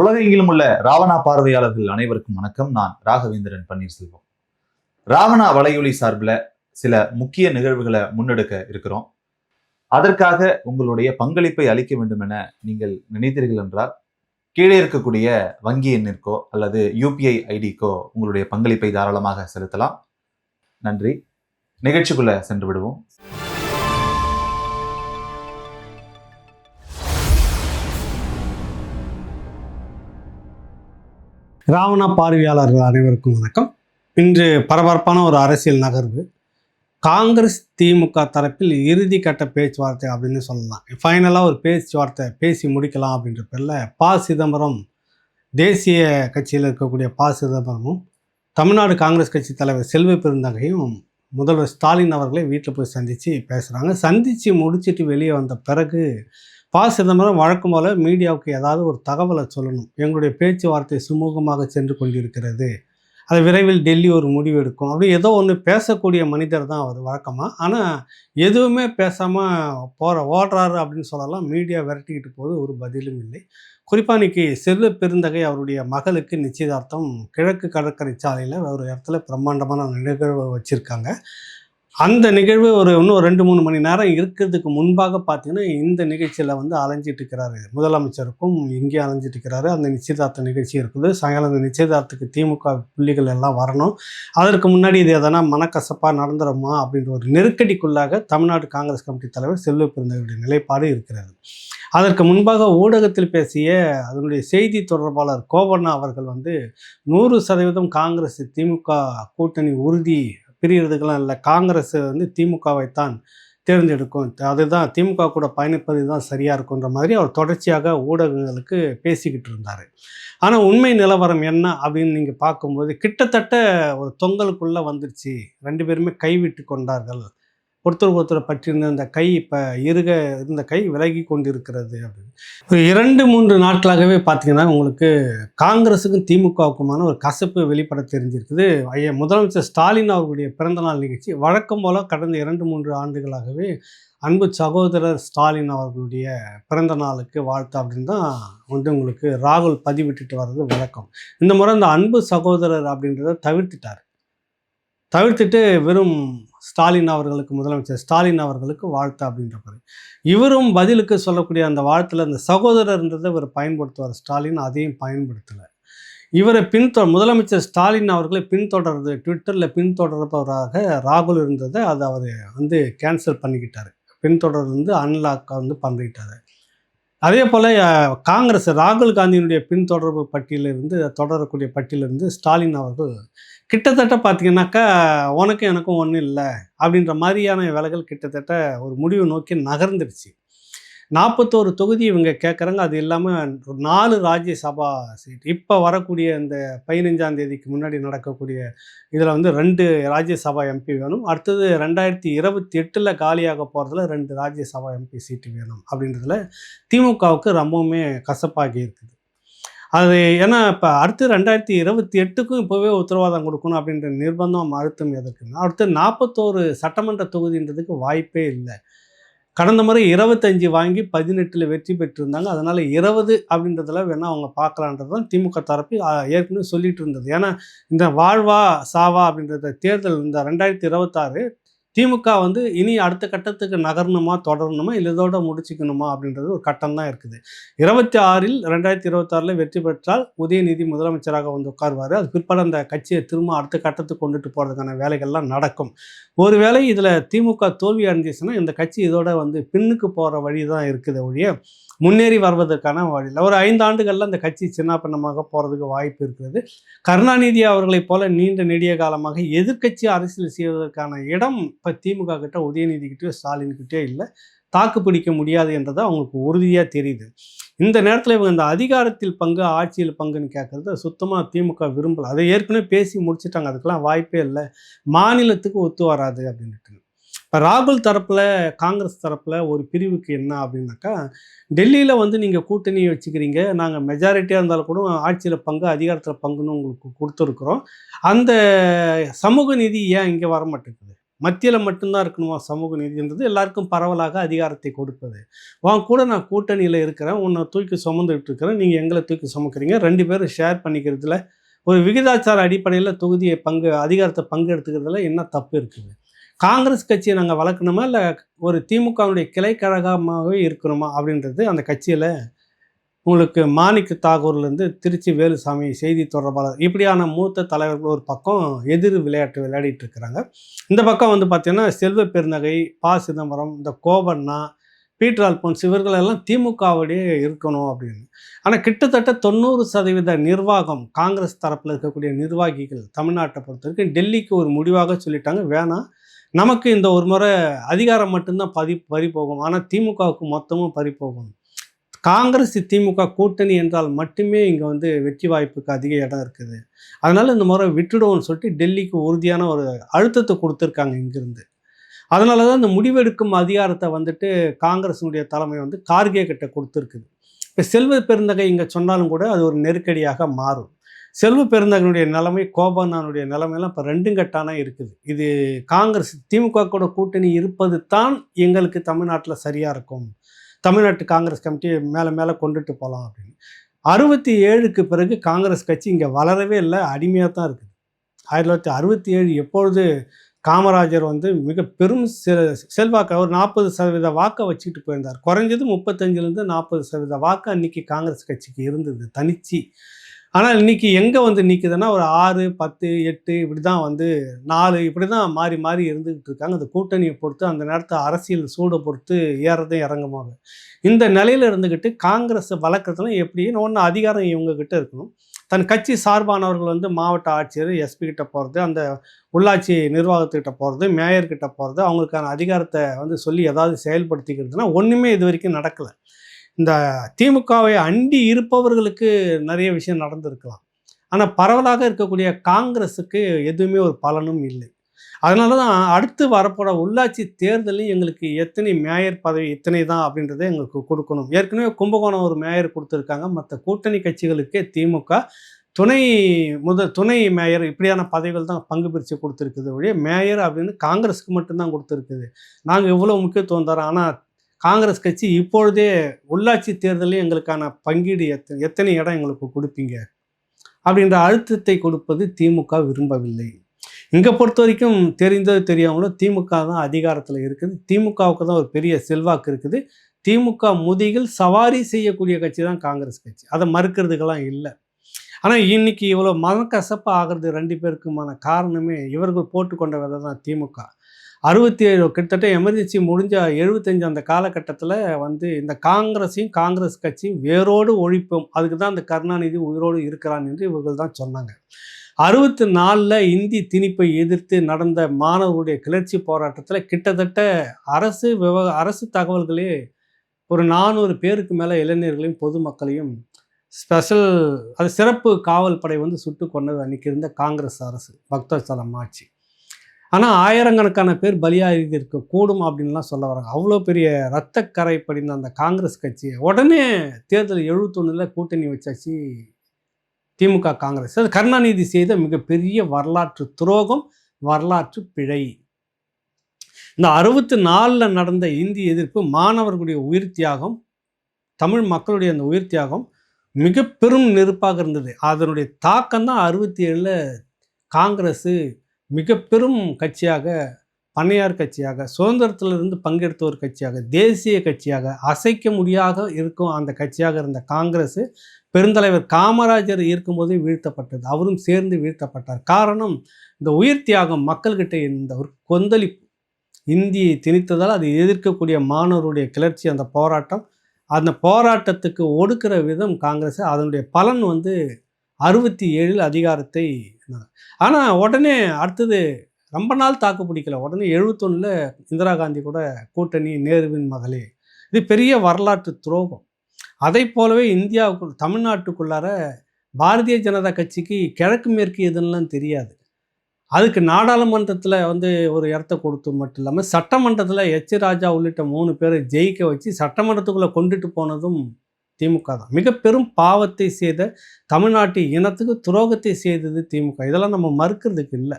உலகெங்கிலும் உள்ள ராவணா பார்வையாளர்கள் அனைவருக்கும் வணக்கம். நான் ராகவேந்திரன் பன்னீர்செல்வம். ராவணா வலையொலி சார்பில் சில முக்கிய நிகழ்வுகளை முன்னெடுக்க இருக்கிறோம். அதற்காக உங்களுடைய பங்களிப்பை அளிக்க வேண்டும் என நீங்கள் நினைத்தீர்கள் என்றால் கீழே இருக்கக்கூடிய வங்கி எண்ணிற்கோ அல்லது UPI ஐடிக்கோ உங்களுடைய பங்களிப்பை தாராளமாக செலுத்தலாம். நன்றி. நிகழ்ச்சிக்குள்ள சென்று விடுவோம். ராவணா பார்வையாளர்கள் அனைவருக்கும் வணக்கம். இன்று பரபரப்பான ஒரு அரசியல் நகர்வு. காங்கிரஸ் திமுக தரப்பில் இறுதி கட்ட பேச்சுவார்த்தை அப்படின்னு சொல்லலாம். ஃபைனலாக ஒரு பேச்சுவார்த்தை பேசி முடிக்கலாம் அப்படின்ற பேரில் சிதம்பரம், தேசிய கட்சியில் இருக்கக்கூடிய சிதம்பரமும் தமிழ்நாடு காங்கிரஸ் கட்சி தலைவர் செல்வ பெருந்தகையும் முதல்வர் ஸ்டாலின் அவர்களை வீட்டில் போய் சந்தித்து பேசுகிறாங்க. சந்தித்து முடிச்சுட்டு வெளியே வந்த பிறகு சிதம்பரம் வழக்கம் போல மீடியாவுக்கு ஏதாவது ஒரு தகவலை சொல்லணும். எங்களுடைய பேச்சுவார்த்தை சுமூகமாக சென்று கொண்டிருக்கிறது, அது விரைவில் டெல்லி ஒரு முடிவு எடுக்கும், அப்படி ஏதோ ஒன்று பேசக்கூடிய மனிதர் தான் அவர் வழக்கமாக. ஆனால் எதுவுமே பேசாமல் ஓடுறாரு அப்படின்னு சொல்லலாம். மீடியா விரட்டிக்கிட்டு போது ஒரு பதிலும் இல்லை. குறிப்பாக இன்றைக்கி செல்வ பெருந்தகை அவருடைய மகளுக்கு நிச்சயதார்த்தம் கிழக்கு கடற்கரை சாலையில் ஒரு இடத்துல பிரம்மாண்டமான நிகழ்வு வச்சுருக்காங்க. அந்த நிகழ்வு இன்னும் 2-3 மணி நேரம் இருக்கிறதுக்கு முன்பாக பார்த்தீங்கன்னா இந்த நிகழ்ச்சியில் அலைஞ்சிட்டு இருக்கிறாரு. முதலமைச்சருக்கும் இங்கே அலைஞ்சிட்டு இருக்கிறாரு. அந்த நிச்சயதார்த்த நிகழ்ச்சி இருக்குது. சாயங்காலம் அந்த நிச்சயதார்த்தத்துக்கு திமுக புள்ளிகள் எல்லாம் வரணும். அதற்கு முன்னாடி இது எதனா மனக்கசப்பாக நடந்துருமா அப்படின்ற ஒரு நெருக்கடிக்குள்ளாக தமிழ்நாடு காங்கிரஸ் கமிட்டி தலைவர் செல்வ பெருந்தகையுடைய நிலைப்பாடு இருக்கிறது. அதற்கு முன்பாக ஊடகத்தில் பேசிய அதனுடைய செய்தி தொடர்பாளர் கோபண்ணா அவர்கள் 100% காங்கிரஸ் திமுக கூட்டணி உறுதி, பிரியறதுக்கெல்லாம் இல்லை, காங்கிரஸ் திமுகவைத்தான் தேர்ந்தெடுக்கும், அதுதான் திமுக கூட பயணிப்பது தான் சரியாக இருக்குன்ற மாதிரி அவர் தொடர்ச்சியாக ஊடகங்களுக்கு பேசிக்கிட்டு இருந்தார். ஆனால் உண்மை நிலவரம் என்ன அப்படின்னு நீங்கள் பார்க்கும்போது கிட்டத்தட்ட ஒரு தொங்கலுக்குள்ளே வந்துருச்சு. 2 பேருமே கைவிட்டு கொண்டார்கள். ஒருத்தர் பற்றியிருந்த அந்த கை இப்போ இருந்த கை விலகி கொண்டிருக்கிறது அப்படின்னு. ஒரு 2-3 நாட்களாகவே பார்த்தீங்கன்னா உங்களுக்கு காங்கிரஸுக்கும் திமுகவுக்குமான ஒரு கசப்பு வெளிப்பட தெரிஞ்சிருக்குது. முதலமைச்சர் ஸ்டாலின் அவர்களுடைய பிறந்தநாள் நிகழ்ச்சி வழக்கம் போல் கடந்த 2-3 ஆண்டுகளாகவே அன்பு சகோதரர் ஸ்டாலின் அவர்களுடைய பிறந்த நாளுக்கு வாழ்த்து அப்படின்னு தான் உங்களுக்கு ராகுல் பதிவிட்டுட்டு வர்றது வழக்கம். இந்த முறை அந்த அன்பு சகோதரர் அப்படின்றத தவிர்த்துட்டு வெறும் ஸ்டாலின் அவர்களுக்கு, முதலமைச்சர் ஸ்டாலின் அவர்களுக்கு வாழ்த்து அப்படின்ற மாதிரி இவரும் பதிலுக்கு சொல்லக்கூடிய அந்த வாழ்த்தில் அந்த சகோதரர்ன்றதை இவர் பயன்படுத்துவார். ஸ்டாலின் அதையும் பயன்படுத்தலை. இவரை முதலமைச்சர் ஸ்டாலின் அவர்களை பின்தொடர்றது, ட்விட்டரில் பின்தொடர்பவராக ராகுல் இருந்ததை அதை அவர் கேன்சல் பண்ணிக்கிட்டார். பின்தொடர்ந்து அன்லாக் பண்ணிக்கிட்டார். அதே போல் காங்கிரஸ் ராகுல் காந்தியினுடைய பின்தொடர்பு பட்டியலிருந்து தொடரக்கூடிய பட்டியலிருந்து ஸ்டாலின் அவர்கள் கிட்டத்தட்ட பார்த்தீங்கன்னாக்கா உனக்கும் எனக்கும் ஒன்றும் இல்லை அப்படின்ற மாதிரியான வேலைகள் கிட்டத்தட்ட ஒரு முடிவு நோக்கி நகர்ந்துடுச்சு. 41 தொகுதி இவங்க கேட்குறாங்க. அது இல்லாமல் 4 ராஜ்யசபா சீட் இப்போ வரக்கூடிய இந்த 15ஆம் தேதிக்கு முன்னாடி நடக்கக்கூடிய இதில் 2 ராஜ்யசபா MP வேணும். அடுத்தது 2028 காலியாக போகிறதுல 2 ராஜ்யசபா MP சீட்டு வேணும் அப்படின்றதுல திமுகவுக்கு ரொம்பவுமே கசப்பாகி இருக்குது. அது ஏன்னா இப்போ அடுத்து 2028க்கும் இப்போவே உத்தரவாதம் கொடுக்கணும் அப்படின்ற நிர்பந்தம் அழுத்தம் எதற்குன்னா, அடுத்து 41 சட்டமன்ற தொகுதின்றதுக்கு வாய்ப்பே இல்லை. கடந்த முறை 25 வாங்கி 18 வெற்றி பெற்றிருந்தாங்க. அதனால் 20 அப்படின்றதுல வேணால் அவங்க பார்க்கலான்றது தான் திமுக தரப்பு ஏற்கனவே சொல்லிட்டு இருந்தது. ஏன்னா இந்த வாழ்வா சாவா அப்படின்றத தேர்தல் இந்த 2026 திமுக இனி அடுத்த கட்டத்துக்கு நகரணுமா, தொடரணுமா, இல்லை இதோட முடிச்சுக்கணுமா அப்படின்றது ஒரு கட்டம் தான் இருக்குது. 2026 வெற்றி பெற்றால் உதயநிதி முதலமைச்சராக உட்காருவார். அது பிற்பாடு அந்த கட்சியை திரும்ப அடுத்த கட்டத்துக்கு கொண்டுட்டு போகிறதுக்கான வேலைகள்லாம் நடக்கும். ஒருவேளை இதில் திமுக தோல்வி அடைஞ்சிச்சுன்னா இந்த கட்சி இதோட பின்னுக்கு போகிற வழி தான் இருக்குது ஒழிய முன்னேறி வருவதற்கான வழியில் ஒரு 5 ஆண்டுகளில் அந்த கட்சி சின்னாபின்னமாக போகிறதுக்கு வாய்ப்பு இருக்கிறது. கருணாநிதி அவர்களைப் போல நீண்ட நெடிய காலமாக எதிர்க்கட்சி அரசியல் செய்வதற்கான இடம் இப்போ திமுக கிட்ட, உதயநிதி கிட்டே, ஸ்டாலின் கிட்டே இல்லை. தாக்கு பிடிக்க முடியாது என்றது அவங்களுக்கு உறுதியாக தெரியுது. இந்த நேரத்தில் இவங்க இந்த அதிகாரத்தில் பங்கு, ஆட்சியில் பங்குன்னு கேட்குறது சுத்தமாக திமுக விரும்பலை. அதை ஏற்கனவே பேசி முடிச்சுட்டாங்க. அதுக்கெல்லாம் வாய்ப்பே இல்லை, மாநிலத்துக்கு ஒத்து வராது அப்படின்ட்டு. இப்போ ராகுல் தரப்பில், காங்கிரஸ் தரப்பில் ஒரு பிரிவுக்கு என்ன அப்படின்னாக்கா, டெல்லியில் நீங்கள் கூட்டணி வச்சுக்கிறீங்க, நாங்கள் மெஜாரிட்டியாக இருந்தாலும் கூட ஆட்சியில் பங்கு, அதிகாரத்தில் பங்குன்னு உங்களுக்கு கொடுத்துருக்குறோம், அந்த சமூக நீதி ஏன் இங்கே வர மாட்டேங்குது? மத்தியில் மட்டும்தான் இருக்கணுமா சமூக நீதின்றது, எல்லாருக்கும் பரவலாக அதிகாரத்தை கொடுப்பது. உன் கூட நான் கூட்டணியில் இருக்கிறேன், உன்னை தூக்கி சுமந்துட்டு இருக்கிறேன், நீங்கள் எங்களை தூக்கி சுமக்கிறீங்க, 2 பேரும் ஷேர் பண்ணிக்கிறதுல ஒரு விகிதாச்சார அடிப்படையில் தொகுதியை அதிகாரத்தை பங்கு எடுத்துக்கிறதுல என்ன தப்பு இருக்குது? காங்கிரஸ் கட்சியை நாங்கள் வளர்க்கணுமா, இல்லை ஒரு திமுகவுடைய கிளை கழகமாகவே இருக்கணுமா அப்படின்றது அந்த கட்சியில் உங்களுக்கு மாணிக்க தாகூர்லேருந்து திருச்சி வேலுசாமி செய்தி தொடர்பாளர் இப்படியான மூத்த தலைவர்கள் ஒரு பக்கம் எதிர் விளையாட்டு விளையாடிட்டு இருக்கிறாங்க. இந்த பக்கம் வந்து பார்த்தீங்கன்னா செல்வ பெருந்தகை, ப. சிதம்பரம், இந்த கோபண்ணா, பீட்டர் அல்போன்ஸ் இவர்களெல்லாம் திமுகவுடைய இருக்கணும் அப்படின்னு. ஆனால் கிட்டத்தட்ட 90% நிர்வாகம் காங்கிரஸ் தரப்பில் இருக்கக்கூடிய நிர்வாகிகள் தமிழ்நாட்டை பொறுத்த வரைக்கும் டெல்லிக்கு ஒரு முடிவாக சொல்லிட்டாங்க, வேணாம், நமக்கு இந்த ஒரு முறை அதிகாரம் மட்டும்தான் பறி போகும், ஆனால் திமுகவுக்கு மொத்தமும் பறி போகும். காங்கிரஸ் திமுக கூட்டணி என்றால் மட்டுமே இங்கே வந்து வெற்றி வாய்ப்புக்கு அதிக இடம் இருக்குது, அதனால் இந்த முறை விட்டுடுவோம்னு சொல்லிட்டு டெல்லிக்கு உறுதியான ஒரு அழுத்தத்தை கொடுத்துருக்காங்க இங்கிருந்து. அதனால தான் இந்த முடிவெடுக்கும் அதிகாரத்தை வந்துட்டு காங்கிரஸினுடைய தலைமை வந்து கார்கே கிட்ட கொடுத்துருக்குது. இப்போ செல்வ பெருந்தகை இங்கே சொன்னாலும் கூட அது ஒரு நெருக்கடியாக மாறும். செல்வ பெருந்தகனுடைய நிலைமை, கோபண்ணானுடைய நிலைமையெல்லாம் இப்போ 2 கட்டானா இருக்குது. இது காங்கிரஸ் திமுக கூட கூட்டணி இருப்பது தான் எங்களுக்கு தமிழ்நாட்டில் சரியாக இருக்கும், தமிழ்நாட்டு காங்கிரஸ் கமிட்டி மேலே கொண்டுட்டு போகலாம் அப்படின்னு. 67க்கு பிறகு காங்கிரஸ் கட்சி இங்கே வளரவே இல்லை, அடிமையாக தான் இருக்குது. 1967 எப்பொழுது காமராஜர் வந்து மிக பெரும் செல்வாக்கு ஒரு 40% வாக்கை வச்சுக்கிட்டு போயிருந்தார், குறைஞ்சது 35லேருந்து 40% வாக்கு அன்றைக்கி காங்கிரஸ் கட்சிக்கு இருந்தது தனிச்சு. ஆனால் இன்றைக்கி எங்கே வந்து நிற்குதுன்னா ஒரு 6, 10, 8 இப்படி தான் வந்து 4 இப்படி தான் மாறி மாறி இருந்துக்கிட்டு இருக்காங்க. அந்த கூட்டணியை பொறுத்து அந்த நேரத்தை அரசியல் சூடை பொறுத்து ஏறதும் இறங்குமாங்க. இந்த நிலையில் இருந்துக்கிட்டு காங்கிரஸை வளர்க்குறதுல எப்படின்னு ஒன்று அதிகாரம் இவங்ககிட்ட இருக்கணும். தன் கட்சி சார்பானவர்கள் வந்து மாவட்ட ஆட்சியர், எஸ்பி கிட்ட போகிறது, அந்த உள்ளாட்சி நிர்வாகத்துக்கிட்ட போகிறது, மேயர்கிட்ட போகிறது, அவங்களுக்கான அதிகாரத்தை வந்து சொல்லி ஏதாவது செயல்படுத்திக்கிறதுனா ஒன்றுமே இது வரைக்கும் நடக்கலை. இந்த திமுகவை அண்டி இருப்பவர்களுக்கு நிறைய விஷயம் நடந்திருக்கலாம், ஆனால் பரவலாக இருக்கக்கூடிய காங்கிரஸுக்கு எதுவுமே ஒரு பலனும் இல்லை. அதனால தான் அடுத்து வரப்போகிற உள்ளாட்சி தேர்தலையும் எங்களுக்கு எத்தனை மேயர் பதவி இத்தனை தான் அப்படின்றத எங்களுக்கு கொடுக்கணும். ஏற்கனவே கும்பகோணம் ஒரு மேயர் கொடுத்துருக்காங்க, மற்ற கூட்டணி கட்சிகளுக்கே திமுக துணை மேயர் இப்படியான பதவிகள் தான் பங்கு பிரித்து கொடுத்துருக்குது ஒழிய மேயர் அப்படின்னு காங்கிரஸுக்கு மட்டும்தான் கொடுத்துருக்குது. நாங்கள் இவ்வளோ முக்கியத்துவம் தரோம், ஆனால் காங்கிரஸ் கட்சி இப்பொழுதே உள்ளாட்சி தேர்தலையும் எங்களுக்கான பங்கீடு எத்தனை இடம் எங்களுக்கு கொடுப்பீங்க அப்படின்ற அழுத்தத்தை கொடுப்பது திமுக விரும்பவில்லை. இங்கே பொறுத்த வரைக்கும் தெரிந்தது தெரியாமலோ திமுக தான் அதிகாரத்தில் இருக்குது, திமுகவுக்கு தான் ஒரு பெரிய செல்வாக்கு இருக்குது. திமுக முதுகில் சவாரி செய்யக்கூடிய கட்சி தான் காங்கிரஸ் கட்சி, அதை மறுக்கிறதுக்கெல்லாம் இல்லை. ஆனால் இன்னைக்கு இவ்வளோ மனக்கசப்பு ஆகிறது 2 பேருக்குமான காரணமே இவர்கள் போட்டுக்கொண்ட விதை தான். திமுக 67 கிட்டத்தட்ட எமர்ஜென்சி முடிஞ்ச 75 அந்த காலகட்டத்தில் வந்து இந்த காங்கிரஸையும் காங்கிரஸ் கட்சியும் வேரோடு ஒழிப்போம், அதுக்கு தான் இந்த கருணாநிதி உயிரோடு இருக்கிறான் என்று இவர்கள் தான் சொன்னாங்க. 64 இந்தி திணிப்பை எதிர்த்து நடந்த மாணவர்களுடைய கிளர்ச்சி போராட்டத்தில் கிட்டத்தட்ட அரசு தகவல்களே ஒரு 400 பேருக்கு மேலே இளைஞர்களையும் பொதுமக்களையும் சிறப்பு காவல் படை வந்து சுட்டு கொண்டது அன்றைக்கி இருந்த காங்கிரஸ் அரசு, பக்தவத்சலம் ஆட்சி. ஆனால் ஆயிரக்கணக்கான பேர் பலியாகி இருக்கக்கூடும் அப்படின்லாம் சொல்ல வராங்க. அவ்வளோ பெரிய இரத்தக்கரை படிந்த அந்த காங்கிரஸ் கட்சியை உடனே தேர்தல் 71 கூட்டணி வச்சாச்சு திமுக காங்கிரஸ். அது கருணாநிதி செய்த மிகப்பெரிய வரலாற்று துரோகம், வரலாற்று பிழை. இந்த 64 நடந்த இந்தி எதிர்ப்பு, மாணவர்களுடைய உயிர் தியாகம், தமிழ் மக்களுடைய அந்த உயிர் தியாகம் மிக பெரும் நெருப்பாக இருந்தது. அதனுடைய தாக்கம் தான் 67 காங்கிரஸ் மிக பெரும் கட்சியாக, பண்ணையார் கட்சியாக, சுதந்திரத்திலிருந்து பங்கெடுத்த ஒரு கட்சியாக, தேசிய கட்சியாக, அசைக்க முடியாத இருக்கும் அந்த கட்சியாக இருந்த காங்கிரஸ் பெருந்தலைவர் காமராஜர் இருக்கும்போது வீழ்த்தப்பட்டது, அவரும் சேர்ந்து வீழ்த்தப்பட்டார். காரணம் இந்த உயிர் தியாகம், மக்கள்கிட்ட இந்த ஒரு கொந்தளிப்பு, இந்தியை திணித்ததால் அதை எதிர்க்கக்கூடிய மாணவருடைய கிளர்ச்சி, அந்த போராட்டம், அந்த போராட்டத்துக்கு ஒடுக்கிற விதம் காங்கிரஸ். அதனுடைய பலன் வந்து 67 அதிகாரத்தை. ஆனால் உடனே அடுத்தது ரொம்ப நாள் தாக்கு பிடிக்கல, உடனே 71 இந்திரா காந்தி கூட கூட்டணி, நேருவின் மகளே, இது பெரிய வரலாற்று துரோகம். அதை போலவே இந்தியாவுக்குள் தமிழ்நாட்டுக்குள்ளார பாரதிய ஜனதா கட்சிக்கு கிழக்கு மேற்கு எதுன்னெலாம் தெரியாது. அதுக்கு நாடாளுமன்றத்தில் வந்து ஒரு இடத்த கொடுத்து மட்டும் இல்லாமல் சட்டமன்றத்தில் எச் ராஜா உள்ளிட்ட 3 பேரை ஜெயிக்க வச்சு சட்டமன்றத்துக்குள்ளே கொண்டுட்டு போனதும் திமுக தான். மிக பெரும் பாவத்தை செய்த, தமிழ்நாட்டு இனத்துக்கு துரோகத்தை செய்தது திமுக. இதெல்லாம் நம்ம மறுக்கிறதுக்கு இல்லை.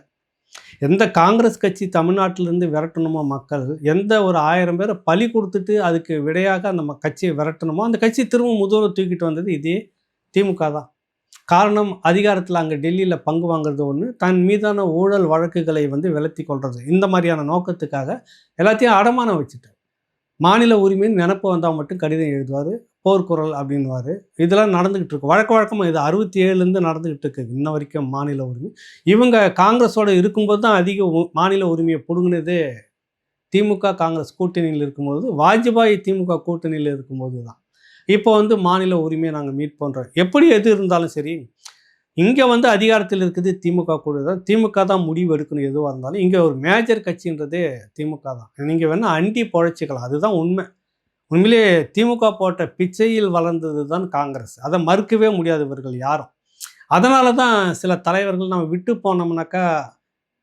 எந்த காங்கிரஸ் கட்சி தமிழ்நாட்டிலேருந்து விரட்டணுமோ மக்கள், எந்த ஒரு 1000 பேரை பலி கொடுத்துட்டு அதுக்கு விடையாக அந்த கட்சியை விரட்டணுமோ, அந்த கட்சி திரும்ப முதல்வர் தூக்கிட்டு வந்தது இதே திமுக தான். காரணம், அதிகாரத்தில் அங்கே டெல்லியில் பங்கு வாங்குறது ஒன்று, தன் மீதான ஊழல் வழக்குகளை விலத்தி கொள்வது, இந்த மாதிரியான நோக்கத்துக்காக எல்லாத்தையும் அடமானம் வச்சுட்டார். மாநில உரிமைன்னு நினப்பு வந்தால் மட்டும் கடிதம் எழுதுவார், போர்க்குரல் அப்படின்வார். இதெல்லாம் நடந்துக்கிட்டு இருக்கு, வழக்கமாக இது 67லேருந்து நடந்துக்கிட்டு இருக்கு இன்ன வரைக்கும் மாநில உரிமை. இவங்க காங்கிரஸோடு இருக்கும்போது தான் அதிக மாநில உரிமையை பிடுங்கினதே திமுக காங்கிரஸ் கூட்டணியில் இருக்கும்போது, வாஜ்பாய் திமுக கூட்டணியில் இருக்கும்போது தான். இப்போ மாநில உரிமையை நாங்கள் மீட் பண்ணுறோம். எப்படி எது இருந்தாலும் சரி, இங்கே அதிகாரத்தில் இருக்குது திமுக கூட தான். திமுக தான் முடிவு எடுக்கணும் எதுவாக இருந்தாலும். இங்கே ஒரு மேஜர் கட்சின்றதே திமுக தான். நீங்கள் வேணால் அண்டி பொழைச்சிக்கலாம், அதுதான் உண்மை. உண்மையிலேயே திமுக போட்ட பிச்சையில் வளர்ந்தது தான் காங்கிரஸ், அதை மறுக்கவே முடியாது இவர்கள் யாரும். அதனால தான் சில தலைவர்கள் நம்ம விட்டு போனோம்னாக்கா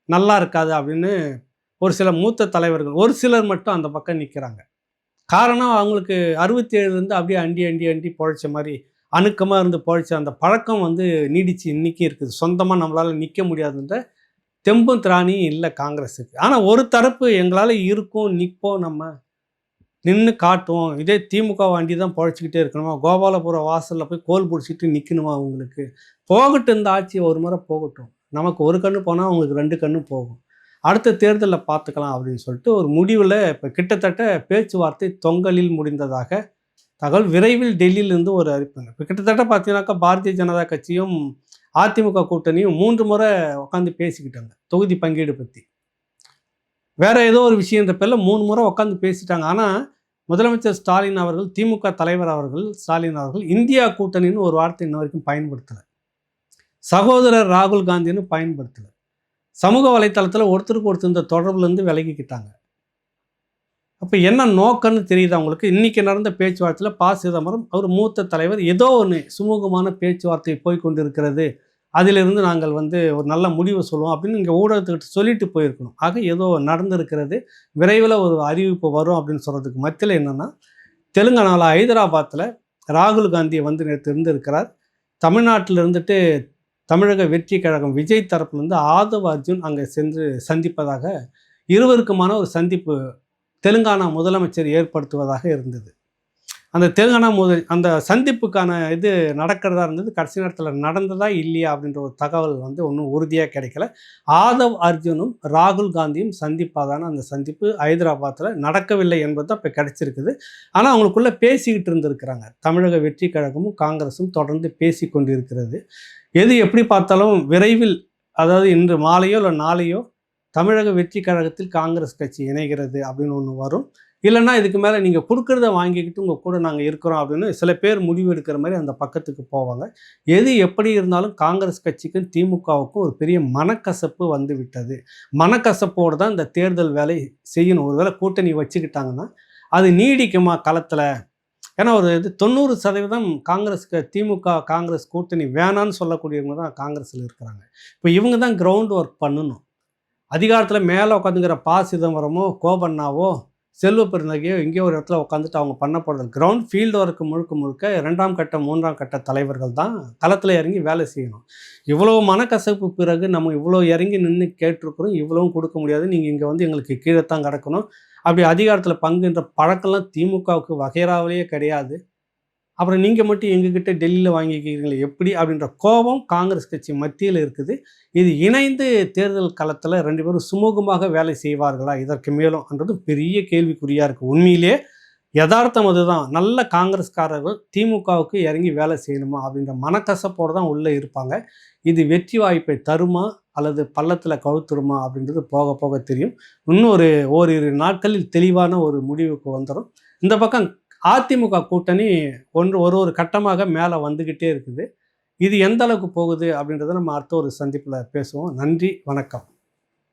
நல்லா இருக்காது அப்படின்னு ஒரு சில மூத்த தலைவர்கள், ஒரு சிலர் மட்டும் அந்த பக்கம் நிற்கிறாங்க. காரணம், அவங்களுக்கு 67லேருந்து அப்படியே அண்டி அண்டி அண்டி பொழைச்ச மாதிரி, அணுக்கமாக இருந்து பொழைச்ச அந்த பழக்கம் நீடிச்சு இன்றைக்கி இருக்குது. சொந்தமாக நம்மளால் நிற்க முடியாதுன்ற தெம்பும் திராணியும் இல்லை காங்கிரஸுக்கு. ஆனால் ஒரு தரப்பு எங்களால் இருக்கும், நிற்போம், நம்ம நின்று காட்டுவோம். இதே திமுக வண்டி தான் பொழைச்சிக்கிட்டே இருக்கணுமா, கோபாலபுரம் வாசலில் போய் கோல் பிடிச்சிட்டு நிற்கணுமா, அவங்களுக்கு போகட்டும், இந்த ஆட்சி ஒரு முறை போகட்டும், நமக்கு ஒரு கண்ணு போனால் அவங்களுக்கு 2 கண்ணு போகும், அடுத்த தேர்தலில் பார்த்துக்கலாம் அப்படின்னு சொல்லிட்டு ஒரு முடிவில் இப்போ கிட்டத்தட்ட பேச்சுவார்த்தை தொங்கலில் முடிந்ததாக தகவல். விரைவில் டெல்லியிலேருந்து ஒரு அறிவிப்பாங்க. இப்போ கிட்டத்தட்ட பார்த்தீங்கன்னாக்கா பாரதிய ஜனதா கட்சியும் அதிமுக கூட்டணியும் 3 முறை உட்காந்து பேசிக்கிட்டாங்க தொகுதி பங்கீடு பற்றி. வேற ஏதோ ஒரு விஷயன்ற பேரில் 3 முறை உட்காந்து பேசிட்டாங்க. ஆனால் முதலமைச்சர் ஸ்டாலின் அவர்கள், திமுக தலைவர் அவர்கள் ஸ்டாலின் அவர்கள் இந்தியா கூட்டணின்னு ஒரு வார்த்தை இன்ன வரைக்கும் பயன்படுத்தலை, சகோதரர் ராகுல் காந்தின்னு பயன்படுத்தலை. சமூக வலைத்தளத்தில் ஒருத்தருக்கு ஒருத்தர் இந்த தொடர்புலேருந்து விலகிக்கிட்டாங்க. அப்போ என்ன நோக்கம்னு தெரியுது அவங்களுக்கு. இன்றைக்கி நடந்த பேச்சுவார்த்தையில் ப. சிதம்பரம் அவர் மூத்த தலைவர், ஏதோ ஒன்று சுமூகமான பேச்சுவார்த்தை போய்கொண்டு இருக்கிறது, அதிலிருந்து நாங்கள் ஒரு நல்ல முடிவு சொல்லுவோம் அப்படின்னு இங்கே ஊடகத்துக்கிட்ட சொல்லிட்டு போயிருக்கணும். ஆக ஏதோ நடந்திருக்கிறது, விரைவில் ஒரு அறிவிப்பு வரும் அப்படின்னு சொல்கிறதுக்கு மத்தியில் என்னென்னா, தெலுங்கானாவில் ஹைதராபாத்தில் ராகுல் காந்தியை நேற்று இருந்திருக்கிறார். தமிழ்நாட்டில் இருந்துட்டு தமிழக வெற்றி கழகம் விஜய் தரப்புலேருந்து ஆதவ் அர்ஜுன் அங்கே சென்று சந்திப்பதாக, இருவருக்குமான ஒரு சந்திப்பு தெலுங்கானா முதலமைச்சர் ஏற்படுத்துவதாக இருந்தது. அந்த தெலுங்கானா அந்த சந்திப்புக்கான இது நடக்கிறதா இருந்தது. கடைசி நேரத்தில் நடந்ததா இல்லையா அப்படின்ற ஒரு தகவல் ஒன்றும் உறுதியாக கிடைக்கல. ஆதவ் அர்ஜுனும் ராகுல் காந்தியும் சந்திப்பாதான அந்த சந்திப்பு ஹைதராபாத்தில் நடக்கவில்லை என்பது தான் இப்போ கிடைச்சிருக்குது. ஆனால் அவங்களுக்குள்ளே பேசிக்கிட்டு இருந்திருக்கிறாங்க. தமிழக வெற்றி கழகமும் காங்கிரஸும் தொடர்ந்து பேசி கொண்டு இருக்கிறது. எது எப்படி பார்த்தாலும் விரைவில், அதாவது இன்று மாலையோ இல்லை நாளையோ தமிழக வெற்றி கழகத்தில் காங்கிரஸ் கட்சி இணைகிறது அப்படின்னு ஒன்று வரும். இல்லைன்னா இதுக்கு மேலே நீங்கள் கொடுக்குறத வாங்கிக்கிட்டு உங்கள் கூட நாங்கள் இருக்கிறோம் அப்படின்னு சில பேர் முடிவு எடுக்கிற மாதிரி அந்த பக்கத்துக்கு போவாங்க. எது எப்படி இருந்தாலும் காங்கிரஸ் கட்சிக்கும் திமுகவுக்கும் ஒரு பெரிய மனக்கசப்பு வந்து விட்டது. மனக்கசப்போடு தான் இந்த தேர்தல் வேலை செய்யணும். ஒருவேளை கூட்டணி வச்சுக்கிட்டாங்கன்னா அது நீடிக்குமா களத்தில்? ஏன்னா ஒரு 90% காங்கிரஸுக்கு திமுக காங்கிரஸ் கூட்டணி வேணான்னு சொல்லக்கூடியவங்க தான் காங்கிரஸில் இருக்கிறாங்க. இப்போ இவங்க தான் கிரவுண்ட் ஒர்க் பண்ணணும். அதிகாரத்தில் மேலே உட்காந்துங்கிற ப. சிதம்பரமோ கோபண்ணாவோ செல்வ பெருந்தகையோ எங்கேயோ ஒரு இடத்துல உட்காந்துட்டு அவங்க பண்ண போகிறது கிரவுண்ட் ஃபீல்டு ஒர்க்கு முழுக்க 2ஆம் கட்ட 3ஆம் கட்ட தலைவர்கள் தான் களத்தில் இறங்கி வேலை செய்யணும். இவ்வளோ மனக்கசப்பு பிறகு நம்ம இவ்வளோ இறங்கி நின்று கேட்டிருக்கிறோம், இவ்வளவும் கொடுக்க முடியாது, நீங்கள் இங்கே எங்களுக்கு கீழே தான் கிடக்கணும், அப்படி அதிகாரத்தில் பங்குன்ற பழக்கம்லாம் திமுகவுக்கு வகைராவிலேயே கிடையாது. அப்புறம் நீங்கள் மட்டும் எங்ககிட்ட டெல்லியில் வாங்கிக்கிறீங்களே எப்படி அப்படின்ற கோபம் காங்கிரஸ் கட்சி மத்தியில் இருக்குது. இது இணைந்து தேர்தல் களத்தில் 2 பேரும் சுமூகமாக வேலை செய்வார்களா இதற்கு மேலும் என்றது பெரிய கேள்விக்குறியாக இருக்குது. உண்மையிலே யதார்த்தம் அதுதான். நல்ல காங்கிரஸ்காரர்கள் திமுகவுக்கு இறங்கி வேலை செய்யணுமா அப்படின்ற மனக்கசப்போடு தான் உள்ளே இருப்பாங்க. இது வெற்றி வாய்ப்பை தருமா அல்லது பள்ளத்தில் கவுத்துருமா அப்படின்றது போக போக தெரியும். இன்னும் ஓரிரு நாட்களில் தெளிவான ஒரு முடிவுக்கு வந்துடும். இந்த பக்கம் அதிமுக கூட்டணி ஒரு கட்டமாக மேலே வந்துக்கிட்டே இருக்குது. இது எந்த அளவுக்கு போகுது அப்படின்றத நம்ம அடுத்த ஒரு சந்திப்பில் பேசுவோம். நன்றி, வணக்கம்.